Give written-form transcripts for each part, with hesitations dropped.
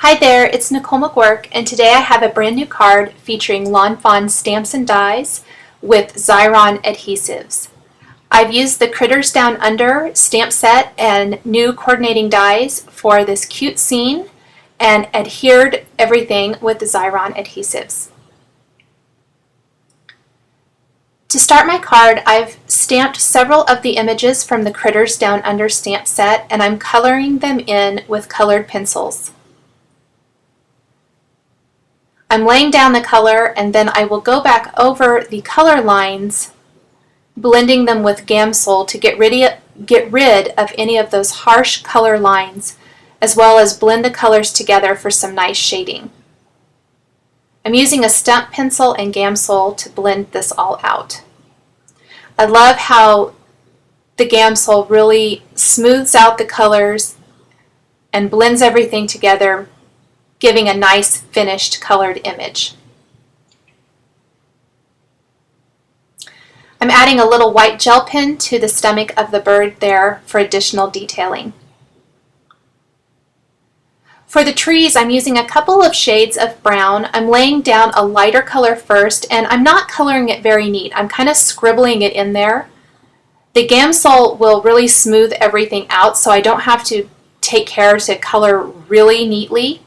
Hi there, it's Nicole McWork, and today I have a brand new card featuring Lawn Fawn stamps and dies with Xyron adhesives. I've used the Critters Down Under stamp set and new coordinating dies for this cute scene and adhered everything with the Xyron adhesives. To start my card, I've stamped several of the images from the Critters Down Under stamp set, and I'm coloring them in with colored pencils. I'm laying down the color, and then I will go back over the color lines, blending them with Gamsol to get rid of any of those harsh color lines, as well as blend the colors together for some nice shading. I'm using a stump pencil and Gamsol to blend this all out. I love how the Gamsol really smooths out the colors and blends everything together, giving a nice finished colored image. I'm adding a little white gel pen to the stomach of the bird there for additional detailing. For the trees, I'm using a couple of shades of brown. I'm laying down a lighter color first, and I'm not coloring it very neat. I'm kind of scribbling it in there. The Gamsol will really smooth everything out, so I don't have to take care to color really neatly.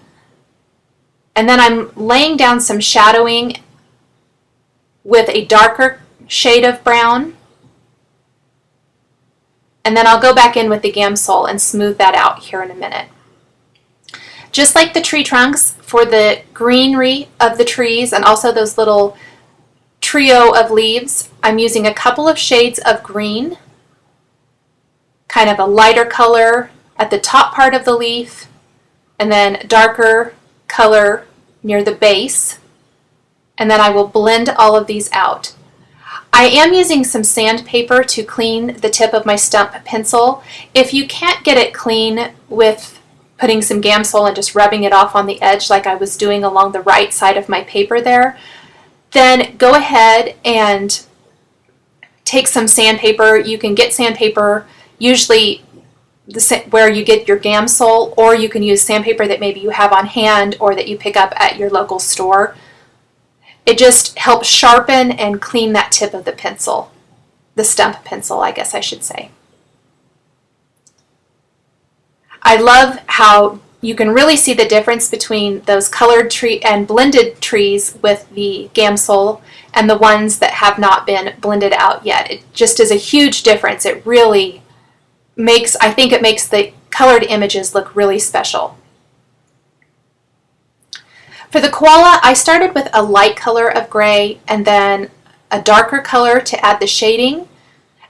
And then I'm laying down some shadowing with a darker shade of brown. And then I'll go back in with the Gamsol and smooth that out here in a minute. Just like the tree trunks, for the greenery of the trees and also those little trio of leaves, I'm using a couple of shades of green, kind of a lighter color at the top part of the leaf, and then darker color near the base, and then I will blend all of these out. I am using some sandpaper to clean the tip of my stump pencil. If you can't get it clean with putting some Gamsol and just rubbing it off on the edge like I was doing along the right side of my paper there, then go ahead and take some sandpaper. You can get sandpaper usually where you get your Gamsol, or you can use sandpaper that maybe you have on hand or that you pick up at your local store. It just helps sharpen and clean that tip of the pencil, the stump pencil, I guess I should say. I love how you can really see the difference between those colored tree and blended trees with the Gamsol and the ones that have not been blended out yet. It just is a huge difference. It really I think it makes the colored images look really special. For the koala, I started with a light color of gray and then a darker color to add the shading.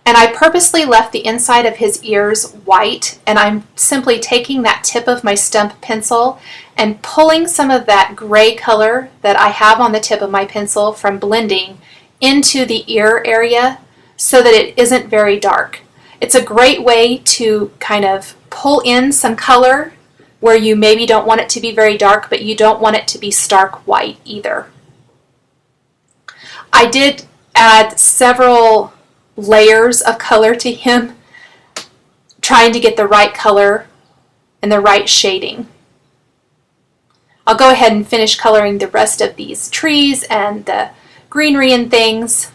And I purposely left the inside of his ears white, and I'm simply taking that tip of my stump pencil and pulling some of that gray color that I have on the tip of my pencil from blending into the ear area so that it isn't very dark. It's a great way to kind of pull in some color where you maybe don't want it to be very dark, but you don't want it to be stark white either. I did add several layers of color to him, trying to get the right color and the right shading. I'll go ahead and finish coloring the rest of these trees and the greenery and things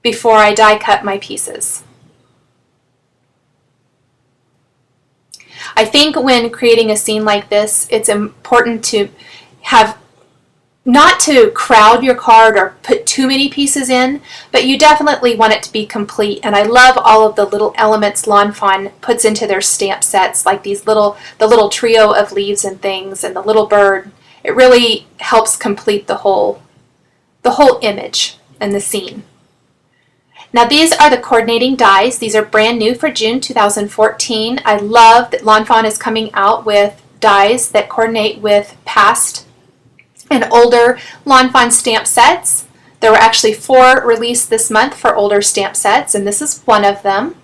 before I die cut my pieces. I think when creating a scene like this, it's important to have not to crowd your card or put too many pieces in, but you definitely want it to be complete. And I love all of the little elements Lawn Fawn puts into their stamp sets, like the little trio of leaves and things, and the little bird. It really helps complete the whole image and the scene. Now these are the coordinating dies. These are brand new for June 2014. I love that Lawn Fawn is coming out with dies that coordinate with past and older Lawn Fawn stamp sets. There were actually 4 released this month for older stamp sets, and this is one of them.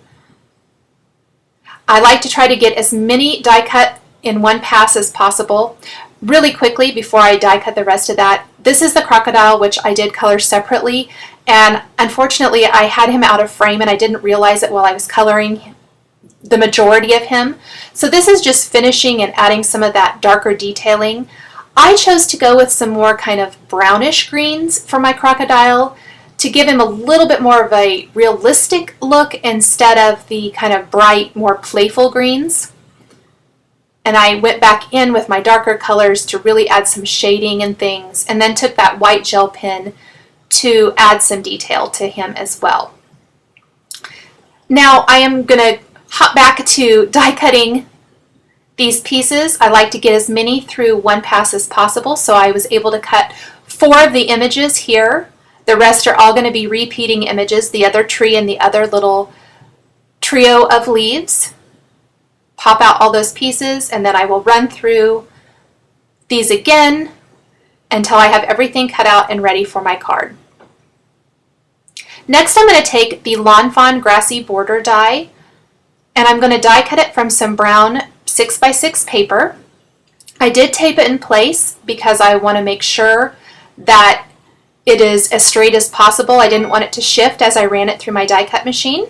I like to try to get as many die cut in one pass as possible. Really quickly, before I die cut the rest of that, this is the crocodile, which I did color separately, and unfortunately I had him out of frame and I didn't realize it while I was coloring the majority of him. So this is just finishing and adding some of that darker detailing. I chose to go with some more kind of brownish greens for my crocodile to give him a little bit more of a realistic look instead of the kind of bright, more playful greens. And I went back in with my darker colors to really add some shading and things, and then took that white gel pen to add some detail to him as well. Now I am going to hop back to die cutting these pieces. I like to get as many through one pass as possible, so I was able to cut 4 of the images here. The rest are all going to be repeating images, the other tree and the other little trio of leaves. Pop out all those pieces, and then I will run through these again until I have everything cut out and ready for my card. Next, I'm going to take the Lawn Fawn Grassy Border die, and I'm going to die cut it from some brown 6x6 paper. I did tape it in place because I want to make sure that it is as straight as possible. I didn't want it to shift as I ran it through my die cut machine.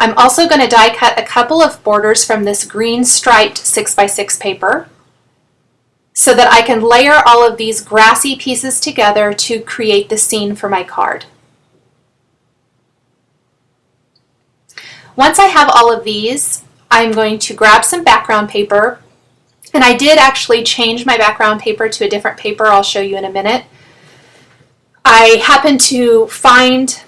I'm also going to die cut a couple of borders from this green striped 6x6 paper so that I can layer all of these grassy pieces together to create the scene for my card. Once I have all of these, I'm going to grab some background paper, and I did actually change my background paper to a different paper. I'll show you in a minute. I happened to find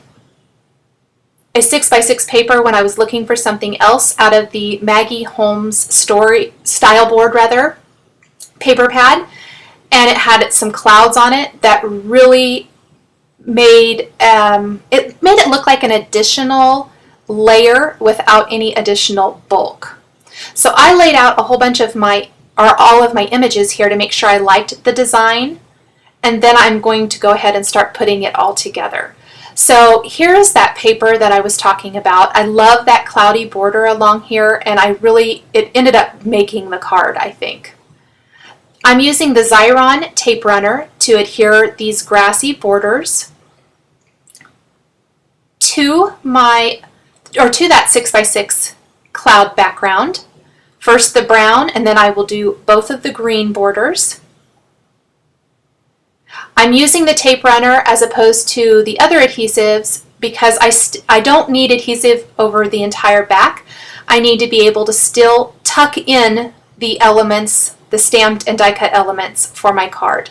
a 6x6 paper when I was looking for something else out of the Maggie Holmes style board paper pad, and it had some clouds on it that really made it look like an additional layer without any additional bulk. So I laid out a whole bunch of all of my images here to make sure I liked the design, and then I'm going to go ahead and start putting it all together. So here's that paper that I was talking about. I love that cloudy border along here, and it ended up making the card, I think. I'm using the Xyron tape runner to adhere these grassy borders to that 6x6 cloud background. First the brown, and then I will do both of the green borders. I'm using the tape runner as opposed to the other adhesives because I don't need adhesive over the entire back. I need to be able to still tuck in the elements, the stamped and die cut elements for my card.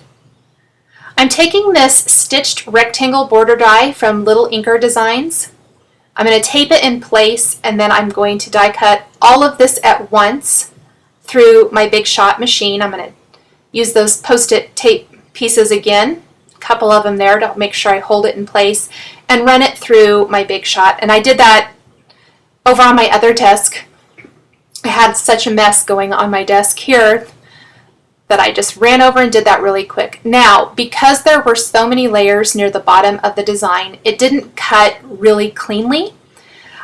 I'm taking this stitched rectangle border die from Little Inker Designs. I'm going to tape it in place, and then I'm going to die cut all of this at once through my Big Shot machine. I'm going to use those Post-it tape pieces again, a couple of them there to make sure I hold it in place, and run it through my Big Shot. And I did that over on my other desk. I had such a mess going on my desk here that I just ran over and did that really quick. Now, because there were so many layers near the bottom of the design, it didn't cut really cleanly.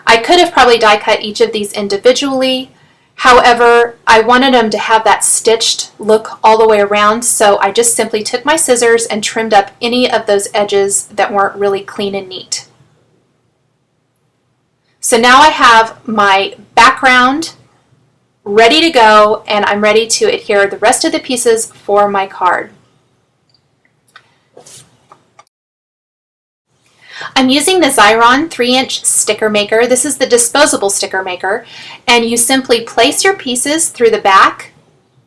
I could have probably die cut each of these individually. However, I wanted them to have that stitched look all the way around, so I just simply took my scissors and trimmed up any of those edges that weren't really clean and neat. So now I have my background ready to go, and I'm ready to adhere the rest of the pieces for my card. I'm using the Xyron 3-inch sticker maker. This is the disposable sticker maker, and you simply place your pieces through the back,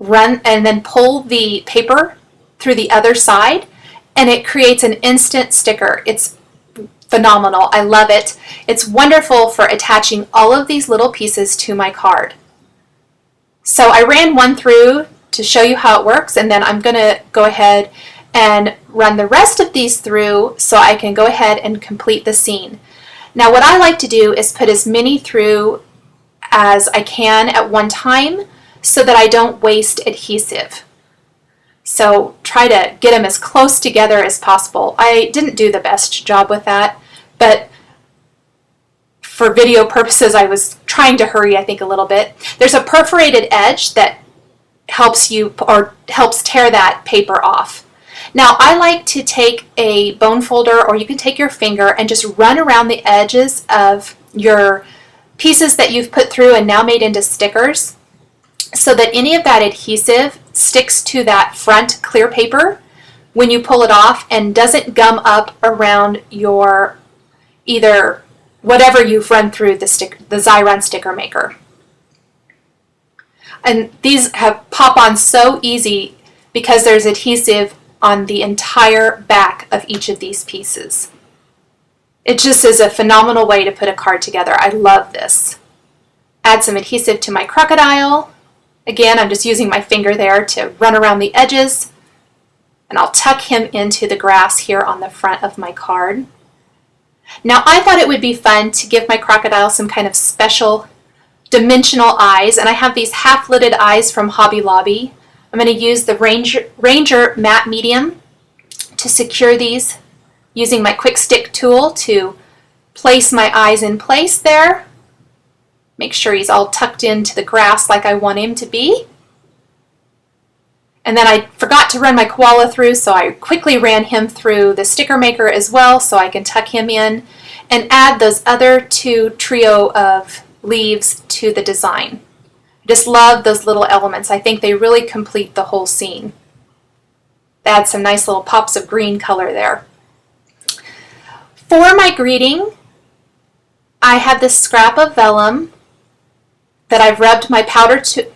run, and then pull the paper through the other side, and it creates an instant sticker. It's phenomenal. I love it. It's wonderful for attaching all of these little pieces to my card. So I ran one through to show you how it works, and then I'm going to go ahead and run the rest of these through so I can go ahead and complete the scene. Now what I like to do is put as many through as I can at one time so that I don't waste adhesive. So try to get them as close together as possible. I didn't do the best job with that, but for video purposes, I was trying to hurry, I think, a little bit. There's a perforated edge that helps tear that paper off. Now, I like to take a bone folder, or you can take your finger and just run around the edges of your pieces that you've put through and now made into stickers, so that any of that adhesive sticks to that front clear paper when you pull it off and doesn't gum up around your either whatever you've run through the Xyron sticker maker. And these pop on so easy because there's adhesive on the entire back of each of these pieces. It just is a phenomenal way to put a card together. I love this. Add some adhesive to my crocodile. Again, I'm just using my finger there to run around the edges. And I'll tuck him into the grass here on the front of my card. Now, I thought it would be fun to give my crocodile some kind of special dimensional eyes, and I have these half-lidded eyes from Hobby Lobby. I'm going to use the Ranger Matte Medium to secure these using my quick stick tool to place my eyes in place there. Make sure he's all tucked into the grass like I want him to be. And then I forgot to run my koala through, so I quickly ran him through the sticker maker as well so I can tuck him in and add those other two trio of leaves to the design. I just love those little elements. I think they really complete the whole scene. Add some nice little pops of green color there. For my greeting, I have this scrap of vellum that I've rubbed my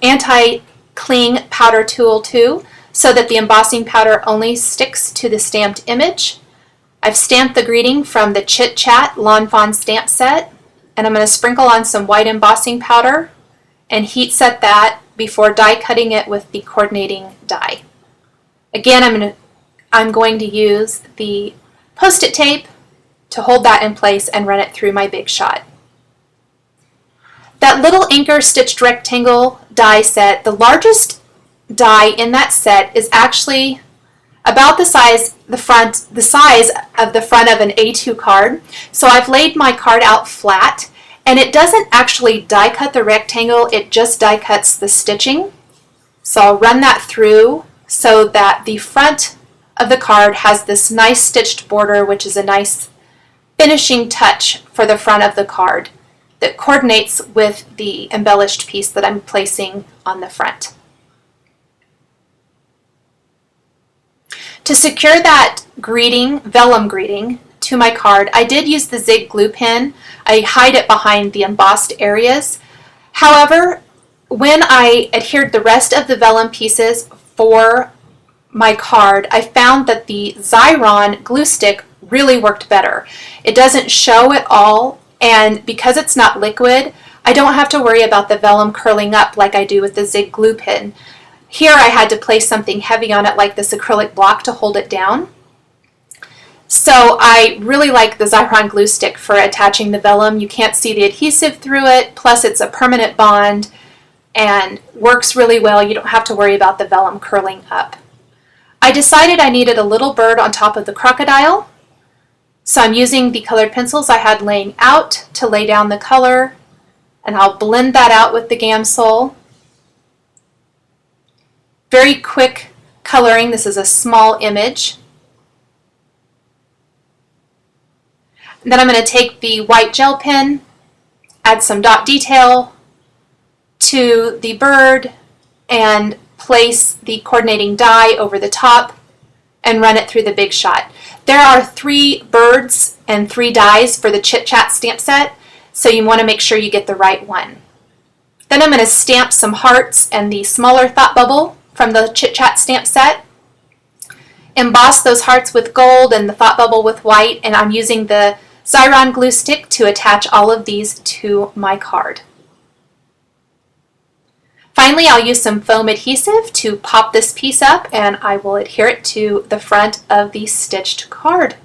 anti-cling powder tool to so that the embossing powder only sticks to the stamped image. I've stamped the greeting from the Chit Chat Lawn Fawn stamp set, and I'm going to sprinkle on some white embossing powder and heat set that before die cutting it with the coordinating die. Again, I'm going to use the Post-it tape to hold that in place and run it through my Big Shot. That little anchor stitched rectangle die set, the largest die in that set is actually about the size of the front of an A2 card. So I've laid my card out flat, and it doesn't actually die cut the rectangle, it just die cuts the stitching. So I'll run that through so that the front of the card has this nice stitched border, which is a nice finishing touch for the front of the card that coordinates with the embellished piece that I'm placing on the front. To secure that vellum greeting to my card, I did use the Zig glue pen. I hide it behind the embossed areas. However, when I adhered the rest of the vellum pieces for my card, I found that the Xyron glue stick really worked better. It doesn't show at all, and because it's not liquid, I don't have to worry about the vellum curling up like I do with the Zig glue pen. Here I had to place something heavy on it like this acrylic block to hold it down. So I really like the Xyron glue stick for attaching the vellum. You can't see the adhesive through it, plus it's a permanent bond and works really well. You don't have to worry about the vellum curling up. I decided I needed a little bird on top of the crocodile, so I'm using the colored pencils I had laying out to lay down the color, and I'll blend that out with the Gamsol. Very quick coloring. This is a small image. And then I'm going to take the white gel pen, add some dot detail to the bird, and place the coordinating die over the top and run it through the Big Shot. There are 3 birds and 3 dies for the Chit Chat stamp set, so you want to make sure you get the right one. Then I'm going to stamp some hearts and the smaller thought bubble from the Chit Chat stamp set. Emboss those hearts with gold and the thought bubble with white, and I'm using the Xyron glue stick to attach all of these to my card. Finally, I'll use some foam adhesive to pop this piece up, and I will adhere it to the front of the stitched card.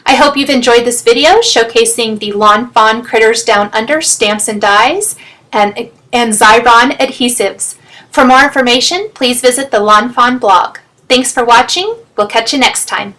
I hope you've enjoyed this video showcasing the Lawn Fawn Critters Down Under stamps and dies and Xyron adhesives. For more information, please visit the Lawn Fawn blog. Thanks for watching. We'll catch you next time.